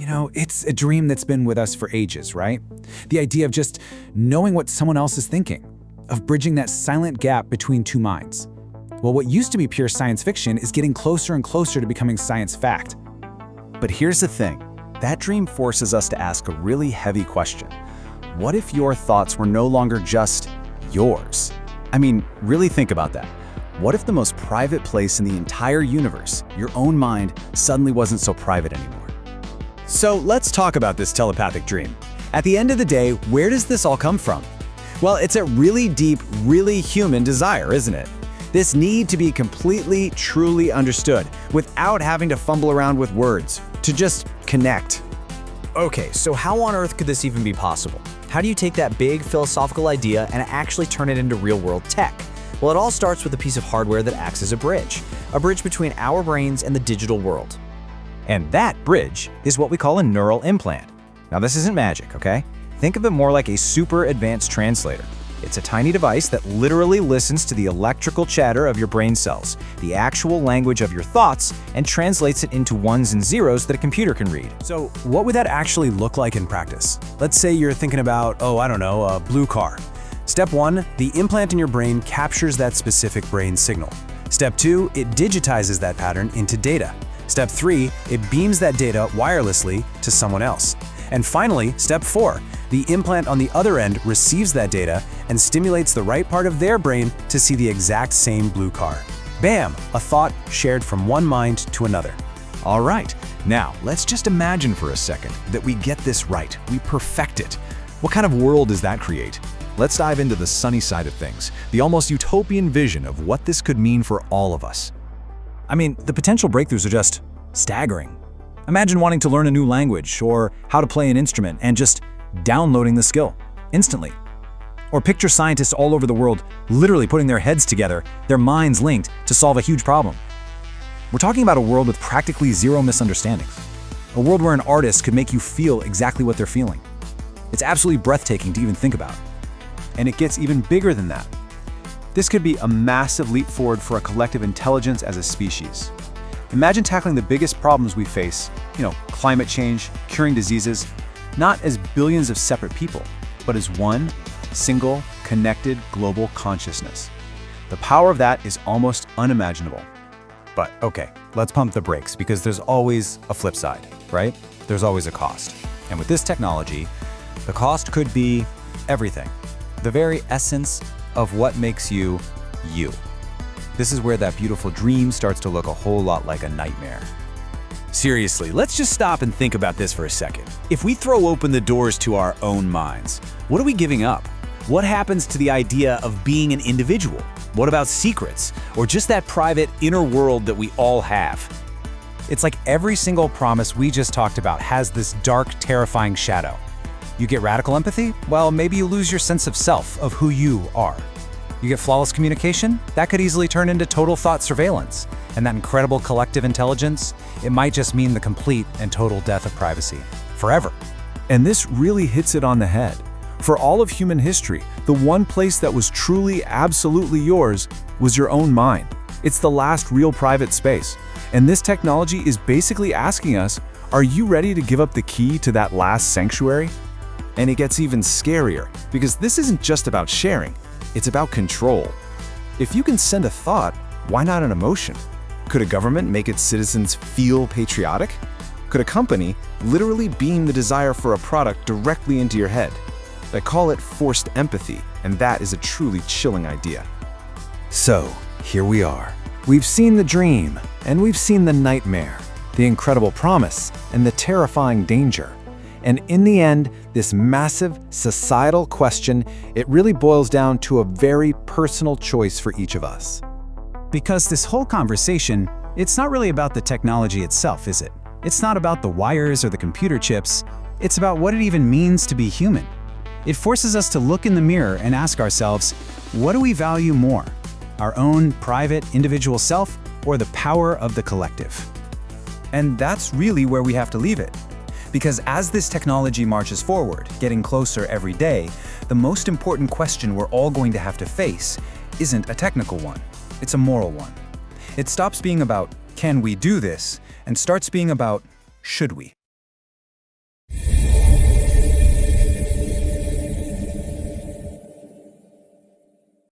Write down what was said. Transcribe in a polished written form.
It's a dream that's been with us for ages, right? The idea of just knowing what someone else is thinking, of bridging that silent gap between two minds. Well, what used to be pure science fiction is getting closer and closer to becoming science fact. But here's the thing. That dream forces us to ask a really heavy question. What if your thoughts were no longer just yours? I mean, really think about that. What if the most private place in the entire universe, your own mind, suddenly wasn't so private anymore? So let's talk about this telepathic dream. At the end of the day, where does this all come from? Well, it's a really deep, really human desire, isn't it? This need to be completely, truly understood without having to fumble around with words, to just connect. Okay, so how on earth could this even be possible? How do you take that big philosophical idea and actually turn it into real-world tech? Well, it all starts with a piece of hardware that acts as a bridge between our brains and the digital world. And that bridge is what we call a neural implant. Now, this isn't magic, okay? Think of it more like a super advanced translator. It's a tiny device that literally listens to the electrical chatter of your brain cells, the actual language of your thoughts, and translates it into ones and zeros that a computer can read. So what would that actually look like in practice? Let's say you're thinking about, a blue car. Step 1, the implant in your brain captures that specific brain signal. Step 2, it digitizes that pattern into data. Step 3, it beams that data wirelessly to someone else. And finally, step 4, the implant on the other end receives that data and stimulates the right part of their brain to see the exact same blue car. Bam! A thought shared from one mind to another. All right, now let's just imagine for a second that we get this right, we perfect it. What kind of world does that create? Let's dive into the sunny side of things, the almost utopian vision of what this could mean for all of us. I mean, the potential breakthroughs are just staggering. Imagine wanting to learn a new language or how to play an instrument and just downloading the skill instantly. Or picture scientists all over the world literally putting their heads together, their minds linked to solve a huge problem. We're talking about a world with practically zero misunderstandings. A world where an artist could make you feel exactly what they're feeling. It's absolutely breathtaking to even think about. And it gets even bigger than that. This could be a massive leap forward for a collective intelligence as a species. Imagine tackling the biggest problems we face, climate change, curing diseases, not as billions of separate people, but as one single, connected global consciousness. The power of that is almost unimaginable. But okay, let's pump the brakes because there's always a flip side, right? There's always a cost. And with this technology, the cost could be everything. The very essence of what makes you, you. This is where that beautiful dream starts to look a whole lot like a nightmare. Seriously, let's just stop and think about this for a second. If we throw open the doors to our own minds, what are we giving up? What happens to the idea of being an individual? What about secrets, or just that private inner world that we all have? It's like every single promise we just talked about has this dark, terrifying shadow. You get radical empathy? Well, maybe you lose your sense of self, of who you are. You get flawless communication? That could easily turn into total thought surveillance. And that incredible collective intelligence? It might just mean the complete and total death of privacy. Forever. And this really hits it on the head. For all of human history, the one place that was truly, absolutely yours was your own mind. It's the last real private space. And this technology is basically asking us, are you ready to give up the key to that last sanctuary? And it gets even scarier, because this isn't just about sharing, it's about control. If you can send a thought, why not an emotion? Could a government make its citizens feel patriotic? Could a company literally beam the desire for a product directly into your head? I call it forced empathy, and that is a truly chilling idea. So, here we are. We've seen the dream, and we've seen the nightmare, the incredible promise, and the terrifying danger. And in the end, this massive societal question, it really boils down to a very personal choice for each of us. Because this whole conversation, it's not really about the technology itself, is it? It's not about the wires or the computer chips. It's about what it even means to be human. It forces us to look in the mirror and ask ourselves, what do we value more? Our own private, individual self, or the power of the collective? And that's really where we have to leave it. Because as this technology marches forward, getting closer every day, the most important question we're all going to have to face isn't a technical one, it's a moral one. It stops being about, can we do this, and starts being about, should we?